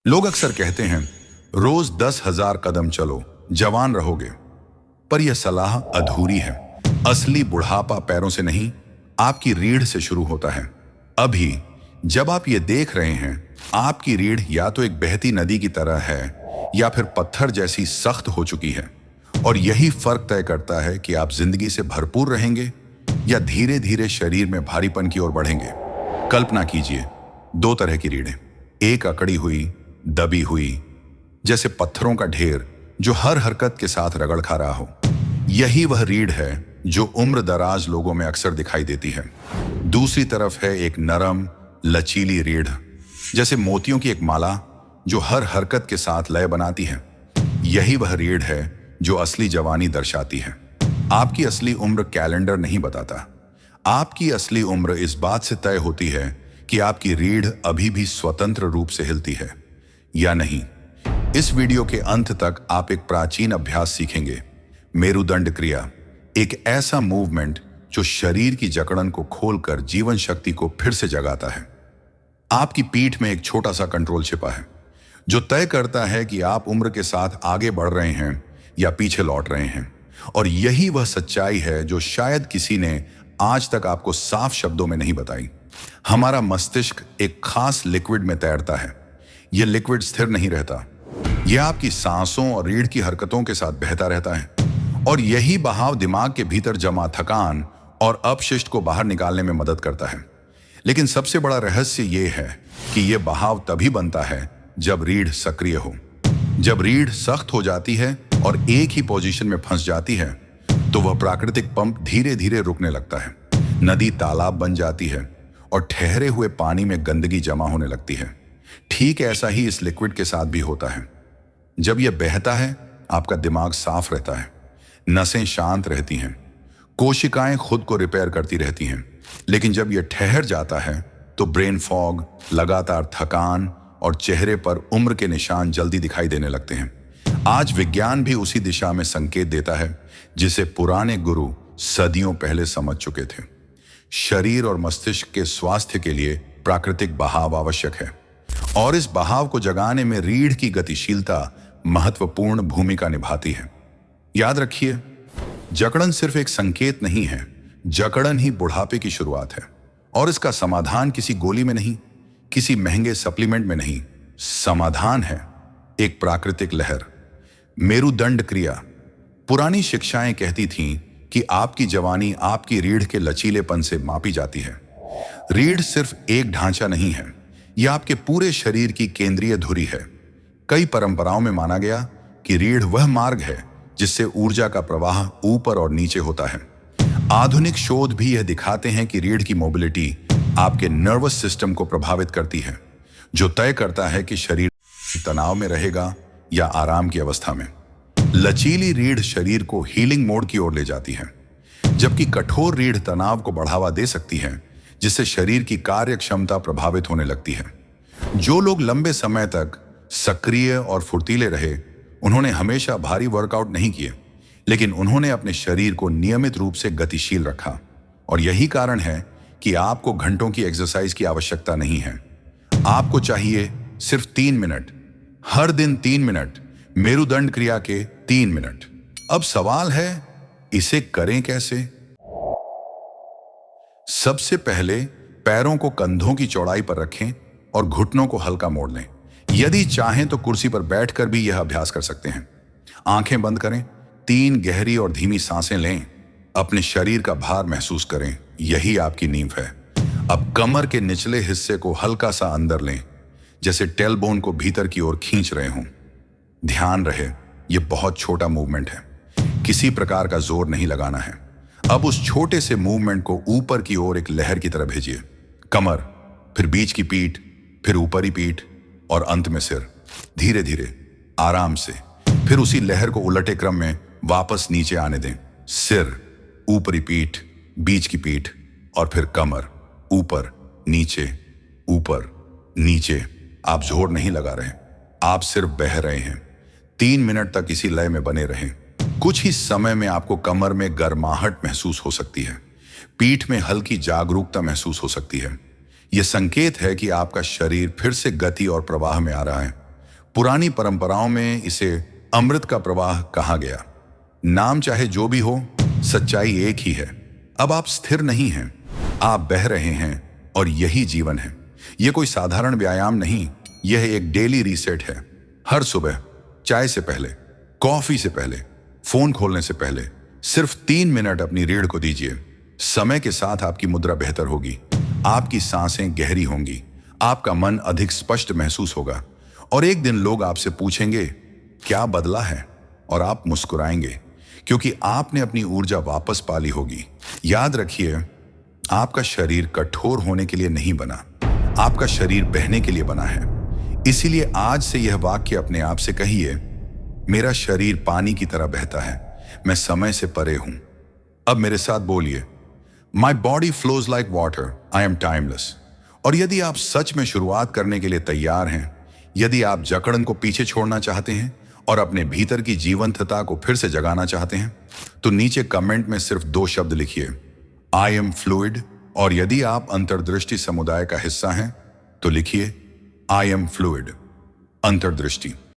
लोग अक्सर कहते हैं रोज 10,000 कदम चलो, जवान रहोगे। पर यह सलाह अधूरी है। असली बुढ़ापा पैरों से नहीं, आपकी रीढ़ से शुरू होता है। अभी जब आप ये देख रहे हैं, आपकी रीढ़ या तो एक बहती नदी की तरह है या फिर पत्थर जैसी सख्त हो चुकी है। और यही फर्क तय करता है कि आप जिंदगी से भरपूर रहेंगे या धीरे धीरे शरीर में भारीपन की ओर बढ़ेंगे। कल्पना कीजिए, दो तरह की रीढ़ें, एक अकड़ी हुई, दबी हुई, जैसे पत्थरों का ढेर जो हर हरकत के साथ रगड़ खा रहा हो। यही वह रीढ़ है जो उम्र दराज लोगों में अक्सर दिखाई देती है। दूसरी तरफ है एक नरम लचीली रीढ़, जैसे मोतियों की एक माला जो हर हरकत के साथ लय बनाती है। यही वह रीढ़ है जो असली जवानी दर्शाती है। आपकी असली उम्र कैलेंडर नहीं बताता। आपकी असली उम्र इस बात से तय होती है कि आपकी रीढ़ अभी भी स्वतंत्र रूप से हिलती है या नहीं। इस वीडियो के अंत तक आप एक प्राचीन अभ्यास सीखेंगे, मेरुदंड क्रिया, एक ऐसा मूवमेंट जो शरीर की जकड़न को खोलकर जीवन शक्ति को फिर से जगाता है। आपकी पीठ में एक छोटा सा कंट्रोल छिपा है जो तय करता है कि आप उम्र के साथ आगे बढ़ रहे हैं या पीछे लौट रहे हैं। और यही वह सच्चाई है जो शायद किसी ने आज तक आपको साफ शब्दों में नहीं बताई। हमारा मस्तिष्क एक खास लिक्विड में तैरता है। यह लिक्विड स्थिर नहीं रहता, यह आपकी सांसों और रीढ़ की हरकतों के साथ बहता रहता है। और यही बहाव दिमाग के भीतर जमा थकान और अपशिष्ट को बाहर निकालने में मदद करता है। लेकिन सबसे बड़ा रहस्य यह है कि यह बहाव तभी बनता है जब रीढ़ सक्रिय हो। जब रीढ़ सख्त हो जाती है और एक ही पोजीशन में फंस जाती है, तो वह प्राकृतिक पंप धीरे धीरे रुकने लगता है। नदी तालाब बन जाती है और ठहरे हुए पानी में गंदगी जमा होने लगती है। ठीक ऐसा ही इस लिक्विड के साथ भी होता है। जब यह बहता है, आपका दिमाग साफ रहता है, नसें शांत रहती हैं, कोशिकाएं खुद को रिपेयर करती रहती हैं। लेकिन जब यह ठहर जाता है, तो ब्रेन फॉग, लगातार थकान और चेहरे पर उम्र के निशान जल्दी दिखाई देने लगते हैं। आज विज्ञान भी उसी दिशा में संकेत देता है जिसे पुराने गुरु सदियों पहले समझ चुके थे। शरीर और मस्तिष्क के स्वास्थ्य के लिए प्राकृतिक बहाव आवश्यक है, और इस बहाव को जगाने में रीढ़ की गतिशीलता महत्वपूर्ण भूमिका निभाती है। याद रखिए, जकड़न सिर्फ एक संकेत नहीं है, जकड़न ही बुढ़ापे की शुरुआत है। और इसका समाधान किसी गोली में नहीं, किसी महंगे सप्लीमेंट में नहीं। समाधान है एक प्राकृतिक लहर, मेरुदंड क्रिया। पुरानी शिक्षाएं कहती थीं कि आपकी जवानी आपकी रीढ़ के लचीलेपन से मापी जाती है। रीढ़ सिर्फ एक ढांचा नहीं है, यह आपके पूरे शरीर की केंद्रीय धुरी है। कई परंपराओं में माना गया कि रीढ़ वह मार्ग है जिससे ऊर्जा का प्रवाह ऊपर और नीचे होता है। आधुनिक शोध भी यह दिखाते हैं कि रीढ़ की मोबिलिटी आपके नर्वस सिस्टम को प्रभावित करती है, जो तय करता है कि शरीर तनाव में रहेगा या आराम की अवस्था में। लचीली रीढ़ शरीर को हीलिंग मोड की ओर ले जाती है, जबकि कठोर रीढ़ तनाव को बढ़ावा दे सकती है, जिससे शरीर की कार्य क्षमता प्रभावित होने लगती है। जो लोग लंबे समय तक सक्रिय और फुर्तीले रहे, उन्होंने हमेशा भारी वर्कआउट नहीं किए, लेकिन उन्होंने अपने शरीर को नियमित रूप से गतिशील रखा। और यही कारण है कि आपको घंटों की एक्सरसाइज की आवश्यकता नहीं है। आपको चाहिए सिर्फ 3 मिनट, हर दिन 3 मिनट, मेरुदंड क्रिया के 3 मिनट। अब सवाल है, इसे करें कैसे? सबसे पहले पैरों को कंधों की चौड़ाई पर रखें और घुटनों को हल्का मोड़ लें। यदि चाहें तो कुर्सी पर बैठकर भी यह अभ्यास कर सकते हैं। आंखें बंद करें, 3 गहरी और धीमी सांसें लें, अपने शरीर का भार महसूस करें। यही आपकी नींव है। अब कमर के निचले हिस्से को हल्का सा अंदर लें, जैसे टेलबोन को भीतर की ओर खींच रहे हों। ध्यान रहे, यह बहुत छोटा मूवमेंट है, किसी प्रकार का जोर नहीं लगाना है। अब उस छोटे से मूवमेंट को ऊपर की ओर एक लहर की तरह भेजिए। कमर, फिर बीच की पीठ, फिर ऊपरी पीठ और अंत में सिर। धीरे धीरे, आराम से, फिर उसी लहर को उलटे क्रम में वापस नीचे आने दें। सिर, ऊपरी पीठ, बीच की पीठ और फिर कमर। ऊपर नीचे, ऊपर नीचे। आप जोर नहीं लगा रहे, आप सिर्फ बह रहे हैं। 3 मिनट तक इसी लय में बने रहें। कुछ ही समय में आपको कमर में गर्माहट महसूस हो सकती है, पीठ में हल्की जागरूकता महसूस हो सकती है। यह संकेत है कि आपका शरीर फिर से गति और प्रवाह में आ रहा है। पुरानी परंपराओं में इसे अमृत का प्रवाह कहा गया। नाम चाहे जो भी हो, सच्चाई एक ही है। अब आप स्थिर नहीं हैं, आप बह रहे हैं और यही जीवन है। यह कोई साधारण व्यायाम नहीं, यह एक डेली रीसेट है। हर सुबह चाय से पहले, कॉफी से पहले, फोन खोलने से पहले सिर्फ 3 मिनट अपनी रीढ़ को दीजिए। समय के साथ आपकी मुद्रा बेहतर होगी, आपकी सांसें गहरी होंगी, आपका मन अधिक स्पष्ट महसूस होगा और एक दिन लोग आपसे पूछेंगे क्या बदला है, और आप मुस्कुराएंगे क्योंकि आपने अपनी ऊर्जा वापस पा ली होगी। याद रखिए, आपका शरीर कठोर होने के लिए नहीं बना, आपका शरीर बहने के लिए बना है। इसीलिए आज से यह वाक्य अपने आप से कहिए, मेरा शरीर पानी की तरह बहता है, मैं समय से परे हूं। अब मेरे साथ बोलिए, my body flows like water, I am timeless. और यदि आप सच में शुरुआत करने के लिए तैयार हैं, यदि आप जकड़न को पीछे छोड़ना चाहते हैं और अपने भीतर की जीवंतता को फिर से जगाना चाहते हैं, तो नीचे कमेंट में सिर्फ 2 शब्द लिखिए, आई एम फ्लूइड। और यदि आप अंतर्दृष्टि समुदाय का हिस्सा हैं तो लिखिए, आई एम फ्लूइड अंतर्दृष्टि।